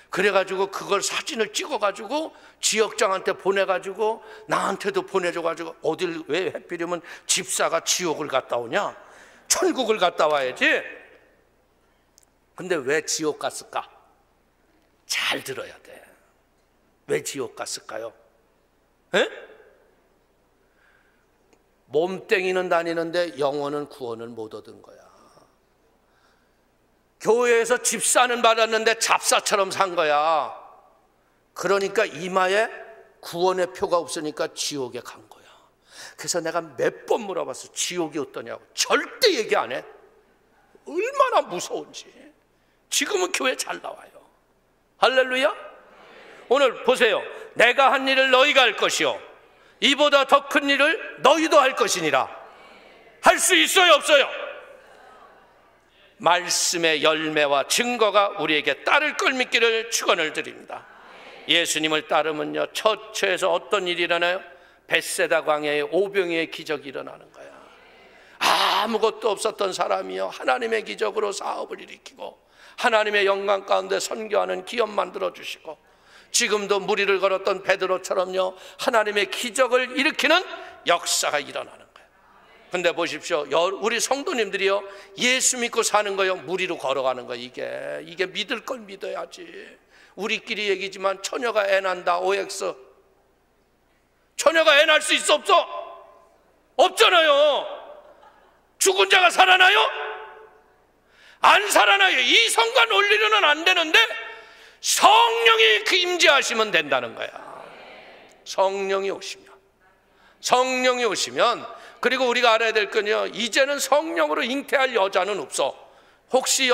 그래가지고 그걸 사진을 찍어가지고 지역장한테 보내가지고 나한테도 보내줘가지고, 어딜 왜 하필이면 집사가 지옥을 갔다 오냐? 천국을 갔다 와야지. 근데 왜 지옥 갔을까? 잘 들어야 돼. 왜 지옥 갔을까요? 에? 몸뚱이는 다니는데 영혼은 구원을 못 얻은 거야. 교회에서 집사는 받았는데 잡사처럼 산 거야. 그러니까 이마에 구원의 표가 없으니까 지옥에 간 거야. 그래서 내가 몇 번 물어봤어. 지옥이 어떠냐고. 절대 얘기 안 해. 얼마나 무서운지. 지금은 교회 잘 나와요. 할렐루야. 오늘 보세요. 내가 한 일을 너희가 할 것이요 이보다 더 큰 일을 너희도 할 것이니라. 할 수 있어요, 없어요? 말씀의 열매와 증거가 우리에게 따를 걸 믿기를 축원을 드립니다. 예수님을 따르면요, 처처에서 어떤 일이 일어나요? 벳세다 광야에 오병이의 기적이 일어나는 거야. 아무것도 없었던 사람이요, 하나님의 기적으로 사업을 일으키고 하나님의 영광 가운데 선교하는 기업 만들어주시고, 지금도 무리를 걸었던 베드로처럼요, 하나님의 기적을 일으키는 역사가 일어나는 거예요. 근데 보십시오, 우리 성도님들이요, 예수 믿고 사는 거요, 무리로 걸어가는 거예요. 이게 믿을 걸 믿어야지. 우리끼리 얘기지만 처녀가 애 난다, OX. 처녀가 애 날 수 있어, 없어? 없잖아요. 죽은 자가 살아나요? 안 살아나요. 이 성과 논리로는 안 되는데 성령이 그 임재하시면 된다는 거야. 성령이 오시면, 그리고 우리가 알아야 될 건요, 이제는 성령으로 잉태할 여자는 없어. 혹시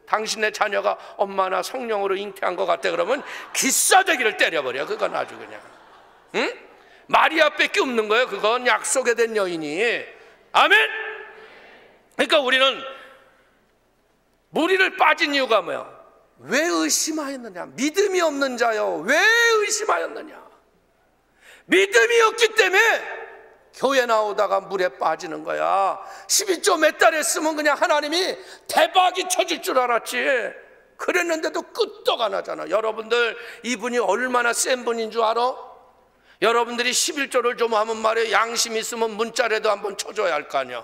당신의 자녀가 엄마 나 성령으로 잉태한 것 같아 그러면 기싸대기를 때려버려. 그건 아주 그냥, 응? 마리아밖에 없는 거예요. 그건 약속에 된 여인이. 아멘. 그러니까 우리는 무리를 빠진 이유가 뭐야? 왜 의심하였느냐? 믿음이 없는 자요, 왜 의심하였느냐? 믿음이 없기 때문에 교회 나오다가 물에 빠지는 거야. 12조 몇 달 했으면 그냥 하나님이 대박이 쳐질 줄 알았지. 그랬는데도 끄떡 안 하잖아. 여러분들, 이분이 얼마나 센 분인 줄 알아? 여러분들이 11조를 좀 하면 말이야, 양심 있으면 문자라도 한번 쳐줘야 할 거 아니야.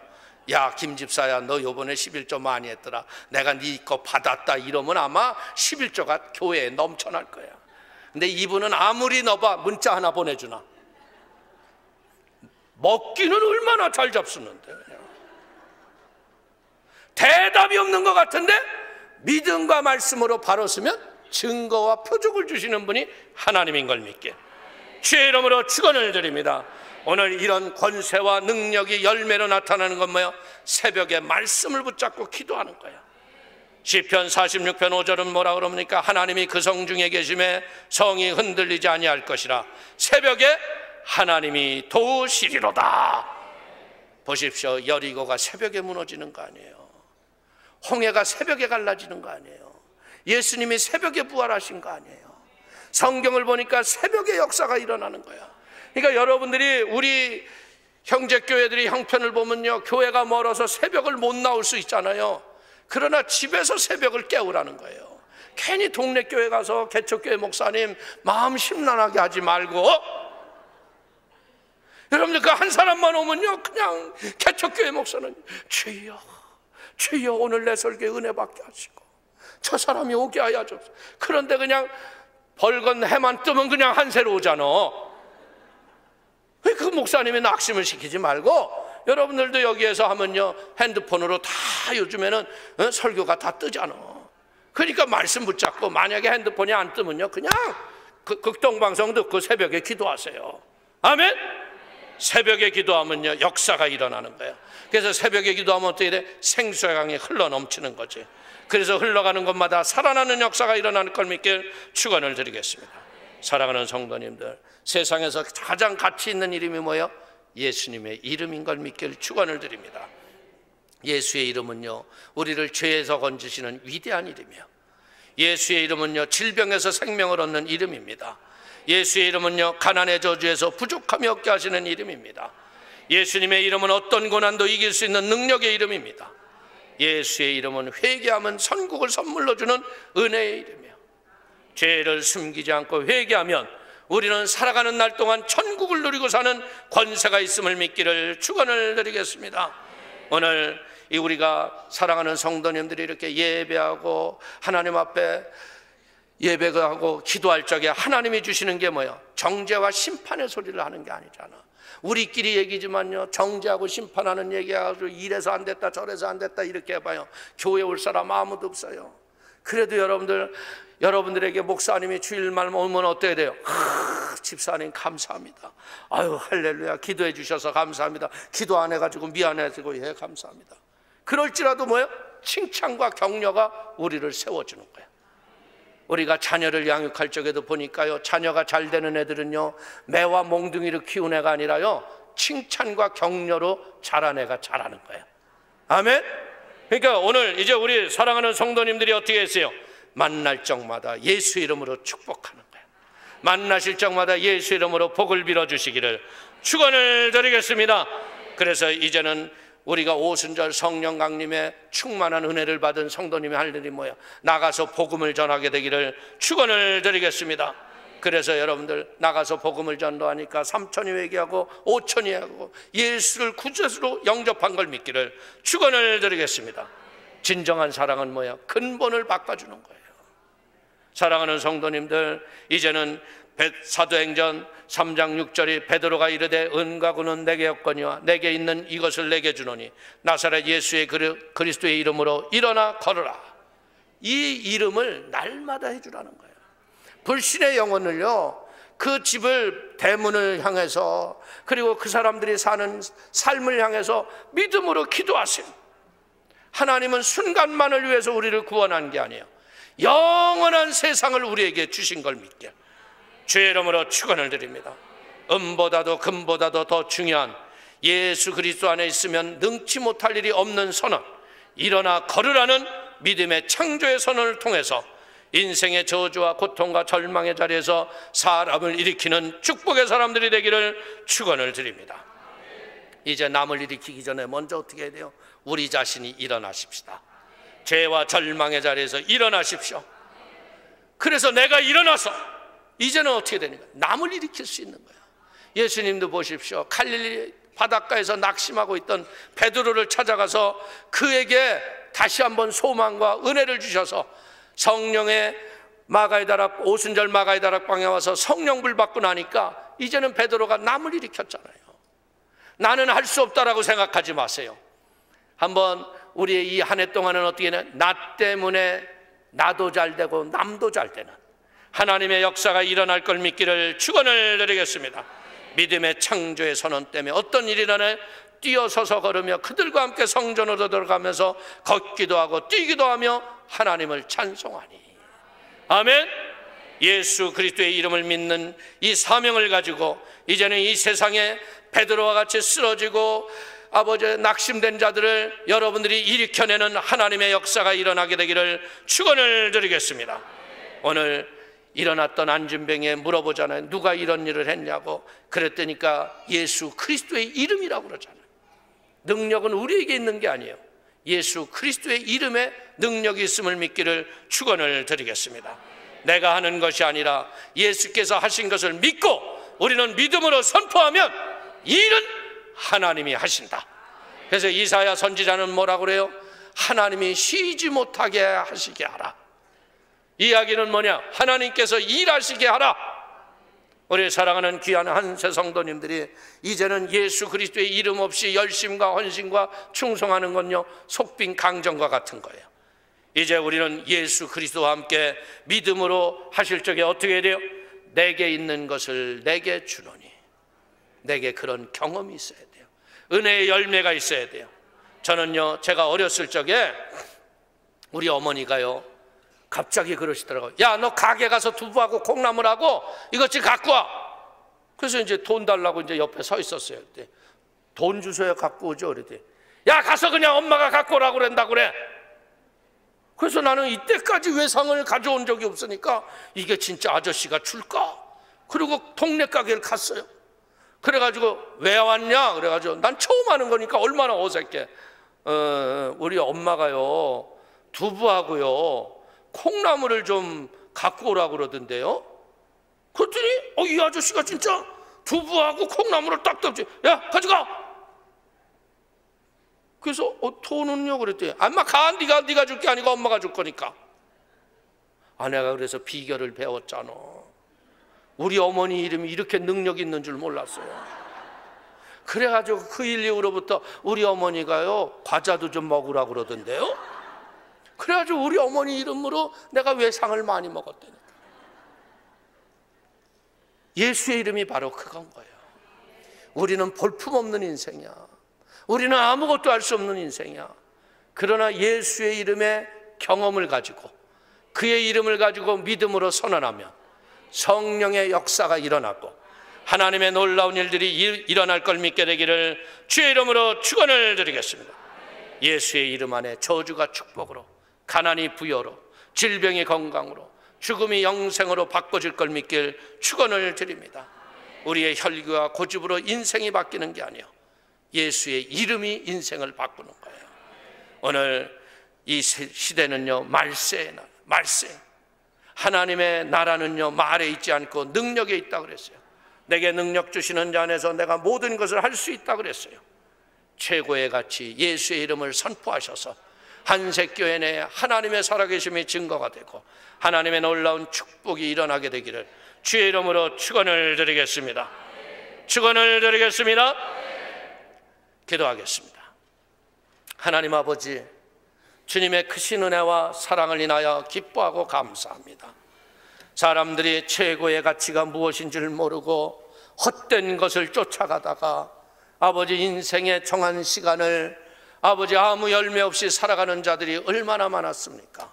야, 김집사야, 너 요번에 11조 많이 했더라. 내가 네 거 받았다. 이러면 아마 11조가 교회에 넘쳐날 거야. 근데 이분은 아무리 넣어봐, 문자 하나 보내주나. 먹기는 얼마나 잘 잡수는데. 대답이 없는 것 같은데 믿음과 말씀으로 바로 서면 증거와 표적을 주시는 분이 하나님인 걸 믿게 주의 이름으로 축원을 드립니다. 오늘 이런 권세와 능력이 열매로 나타나는 건 뭐예요? 새벽에 말씀을 붙잡고 기도하는 거예요. 시편 46편 5절은 뭐라 그럽니까? 하나님이 그 성 중에 계심에 성이 흔들리지 아니할 것이라. 새벽에 하나님이 도우시리로다. 보십시오. 여리고가 새벽에 무너지는 거 아니에요. 홍해가 새벽에 갈라지는 거 아니에요. 예수님이 새벽에 부활하신 거 아니에요. 성경을 보니까 새벽에 역사가 일어나는 거야. 그러니까 여러분들이, 우리 형제교회들이 형편을 보면요, 교회가 멀어서 새벽을 못 나올 수 있잖아요. 그러나 집에서 새벽을 깨우라는 거예요. 괜히 동네 교회 가서 개척교회 목사님 마음 심란하게 하지 말고, 여러분들 그 한 사람만 오면요, 그냥 개척교회 목사는 주여, 주여 오늘 내 설교에 은혜 받게 하시고 저 사람이 오게 하여 주옵소서. 그런데 그냥 벌건 해만 뜨면 그냥 한새로 오잖아. 그 목사님이 낙심을 시키지 말고, 여러분들도 여기에서 하면요, 핸드폰으로 다 요즘에는 설교가 다 뜨잖아. 그러니까 말씀 붙잡고, 만약에 핸드폰이 안 뜨면요, 그냥 극동방송 듣고 새벽에 기도하세요. 아멘? 새벽에 기도하면요, 역사가 일어나는 거예요. 그래서 새벽에 기도하면 어떻게 돼? 생수의 강이 흘러 넘치는 거지. 그래서 흘러가는 곳마다 살아나는 역사가 일어나는 걸 믿길 축원을 드리겠습니다. 사랑하는 성도님들, 세상에서 가장 가치 있는 이름이 뭐예요? 예수님의 이름인 걸 믿길 축원을 드립니다. 예수의 이름은요, 우리를 죄에서 건지시는 위대한 이름이에요. 예수의 이름은요, 질병에서 생명을 얻는 이름입니다. 예수의 이름은요, 가난의 저주에서 부족함이 없게 하시는 이름입니다. 예수님의 이름은 어떤 고난도 이길 수 있는 능력의 이름입니다. 예수의 이름은 회개하면 천국을 선물로 주는 은혜의 이름이에요. 죄를 숨기지 않고 회개하면 우리는 살아가는 날 동안 천국을 누리고 사는 권세가 있음을 믿기를 축원을 드리겠습니다. 오늘 우리가 사랑하는 성도님들이 이렇게 예배하고 하나님 앞에 예배하고 기도할 적에 하나님이 주시는 게 뭐예요? 정죄와 심판의 소리를 하는 게 아니잖아. 우리끼리 얘기지만요, 정죄하고 심판하는 얘기하고 이래서 안 됐다 저래서 안 됐다 이렇게 해봐요. 교회 올 사람 아무도 없어요. 그래도 여러분들에게 목사님이 주일날 오면 어때야 돼요? 집사님 감사합니다. 아유 할렐루야, 기도해 주셔서 감사합니다. 기도 안 해가지고 미안해지고, 예 감사합니다. 그럴지라도 뭐예요? 칭찬과 격려가 우리를 세워주는 거예요. 우리가 자녀를 양육할 적에도 보니까요, 자녀가 잘 되는 애들은요, 매와 몽둥이를 키운 애가 아니라요, 칭찬과 격려로 자란 애가 자라는 거예요. 아멘? 그러니까 오늘 이제 우리 사랑하는 성도님들이 어떻게 했어요? 만날 적마다 예수 이름으로 축복하는 거예요. 만나실 적마다 예수 이름으로 복을 빌어주시기를 축원을 드리겠습니다. 그래서 이제는 우리가 오순절 성령 강림의 충만한 은혜를 받은 성도님이 할 일이 뭐예요? 나가서 복음을 전하게 되기를 축원을 드리겠습니다. 그래서 여러분들 나가서 복음을 전도하니까 3천이 회개하고 5천이 하고 예수를 구주로 영접한 걸 믿기를 축원을 드리겠습니다. 진정한 사랑은 뭐예요? 근본을 바꿔주는 거예요. 사랑하는 성도님들, 이제는 사도행전 3장 6절이 베드로가 이르되 은과 구는 내게 없거니와 내게 있는 이것을 내게 주노니 나사렛 예수의 그리스도의 이름으로 일어나 걸으라. 이 이름을 날마다 해주라는 거예요. 불신의 영혼을요, 그 집을 대문을 향해서, 그리고 그 사람들이 사는 삶을 향해서 믿음으로 기도하세요. 하나님은 순간만을 위해서 우리를 구원한 게 아니에요. 영원한 세상을 우리에게 주신 걸 믿게 주의 이름으로 축원을 드립니다. 음보다도 금보다도 더 중요한 예수 그리스도 안에 있으면 능치 못할 일이 없는 선언, 일어나 걸으라는 믿음의 창조의 선언을 통해서 인생의 저주와 고통과 절망의 자리에서 사람을 일으키는 축복의 사람들이 되기를 축원을 드립니다. 이제 남을 일으키기 전에 먼저 어떻게 해야 돼요? 우리 자신이 일어나십시다. 죄와 절망의 자리에서 일어나십시오. 그래서 내가 일어나서 이제는 어떻게 되는가? 남을 일으킬 수 있는 거야. 예수님도 보십시오. 갈릴리 바닷가에서 낙심하고 있던 베드로를 찾아가서 그에게 다시 한번 소망과 은혜를 주셔서 성령의 마가이다락, 오순절 마가이다락 방에 와서 성령불 받고 나니까 이제는 베드로가 남을 일으켰잖아요. 나는 할 수 없다라고 생각하지 마세요. 한번 우리의 이 한 해 동안은 어떻게 되냐? 나 때문에 나도 잘 되고 남도 잘 되는 하나님의 역사가 일어날 걸 믿기를 축원을 드리겠습니다. 믿음의 창조의 선언 때문에 어떤 일이라네 뛰어서서 걸으며 그들과 함께 성전으로 들어가면서 걷기도 하고 뛰기도 하며 하나님을 찬송하니. 아멘. 예수 그리스도의 이름을 믿는 이 사명을 가지고 이제는 이 세상에 베드로와 같이 쓰러지고 아버지 낙심된 자들을 여러분들이 일으켜내는 하나님의 역사가 일어나게 되기를 축원을 드리겠습니다. 오늘 일어났던 안진뱅이에 물어보잖아요. 누가 이런 일을 했냐고. 그랬더니까 예수 그리스도의 이름이라고 그러잖아요. 능력은 우리에게 있는 게 아니에요. 예수 그리스도의 이름에 능력이 있음을 믿기를 축원을 드리겠습니다. 내가 하는 것이 아니라 예수께서 하신 것을 믿고 우리는 믿음으로 선포하면 이 일은 하나님이 하신다. 그래서 이사야 선지자는 뭐라고 그래요? 하나님이 쉬지 못하게 하시게 하라. 이야기는 뭐냐? 하나님께서 일하시게 하라. 우리 사랑하는 귀한 한세 성도님들이 이제는 예수 그리스도의 이름 없이 열심과 헌신과 충성하는 건요 속빈 강정과 같은 거예요. 이제 우리는 예수 그리스도와 함께 믿음으로 하실 적에 어떻게 해야 돼요? 내게 있는 것을 내게 주노니. 내게 그런 경험이 있어야 돼요. 은혜의 열매가 있어야 돼요. 저는요 제가 어렸을 적에 우리 어머니가요 갑자기 그러시더라고요. 야, 너 가게 가서 두부하고 콩나물하고 이것 좀 갖고 와. 그래서 이제 돈 달라고 이제 옆에 서 있었어요. 그때 돈 주셔야 갖고 오죠. 그랬더니 야, 가서 그냥 엄마가 갖고 오라고 그런다고 그래. 그래서 나는 이때까지 외상을 가져온 적이 없으니까 이게 진짜 아저씨가 줄까? 그리고 동네 가게를 갔어요. 그래가지고 왜 왔냐? 그래가지고 난 처음 하는 거니까 얼마나 어색해. 우리 엄마가요 두부하고요 콩나물을 좀 갖고 오라고 그러던데요. 그랬더니 이 아저씨가 진짜 두부하고 콩나물을 딱딱 야 가져가. 그래서 돈은요 그랬더니 엄마 가. 네가 줄 게 아니고 엄마가 줄 거니까. 아내가 그래서 비결을 배웠잖아. 우리 어머니 이름이 이렇게 능력 있는 줄 몰랐어요. 그래가지고 그 일 이후로부터 우리 어머니가요 과자도 좀 먹으라고 그러던데요. 그래가지고 우리 어머니 이름으로 내가 외상을 많이 먹었다니까. 예수의 이름이 바로 그건 거예요. 우리는 볼품없는 인생이야. 우리는 아무것도 할 수 없는 인생이야. 그러나 예수의 이름의 경험을 가지고 그의 이름을 가지고 믿음으로 선언하면 성령의 역사가 일어나고 하나님의 놀라운 일들이 일어날 걸 믿게 되기를 주의 이름으로 축원을 드리겠습니다. 예수의 이름 안에 저주가 축복으로, 가난이 부여로, 질병이 건강으로, 죽음이 영생으로 바꿔질 걸 믿길 축원을 드립니다. 우리의 혈기와 고집으로 인생이 바뀌는 게 아니에요. 예수의 이름이 인생을 바꾸는 거예요. 오늘 이 시대는요 말세의 날, 말세. 하나님의 나라는요 말에 있지 않고 능력에 있다 그랬어요. 내게 능력 주시는 자 안에서 내가 모든 것을 할 수 있다 그랬어요. 최고의 가치 예수의 이름을 선포하셔서 한색교회 내에 하나님의 살아계심이 증거가 되고 하나님의 놀라운 축복이 일어나게 되기를 주의 이름으로 축원을 드리겠습니다. 축원을 드리겠습니다. 기도하겠습니다. 하나님 아버지, 주님의 크신 은혜와 사랑을 인하여 기뻐하고 감사합니다. 사람들이 최고의 가치가 무엇인 줄 모르고 헛된 것을 쫓아가다가 아버지 인생의 정한 시간을 아버지 아무 열매 없이 살아가는 자들이 얼마나 많았습니까?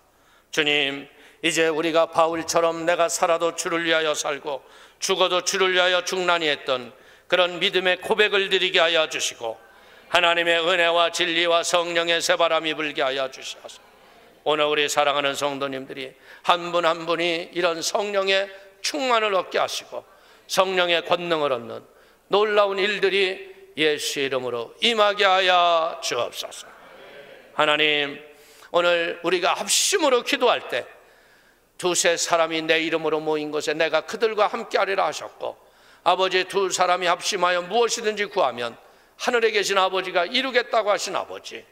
주님, 이제 우리가 바울처럼 내가 살아도 주를 위하여 살고 죽어도 주를 위하여 죽나니 했던 그런 믿음의 고백을 드리게 하여 주시고 하나님의 은혜와 진리와 성령의 새바람이 불게 하여 주시옵소서. 오늘 우리 사랑하는 성도님들이 한 분 한 분이 이런 성령의 충만을 얻게 하시고 성령의 권능을 얻는 놀라운 일들이 예수의 이름으로 임하게 하여 주옵소서. 하나님, 오늘 우리가 합심으로 기도할 때 두세 사람이 내 이름으로 모인 곳에 내가 그들과 함께 하리라 하셨고 아버지 두 사람이 합심하여 무엇이든지 구하면 하늘에 계신 아버지가 이루겠다고 하신 아버지,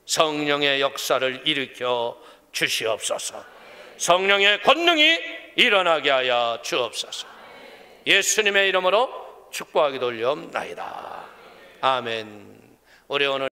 성령의 역사를 일으켜 주시옵소서. 성령의 권능이 일어나게 하여 주옵소서. 예수님의 이름으로 축복하기 돌려옵나이다. 아멘. 우리 오늘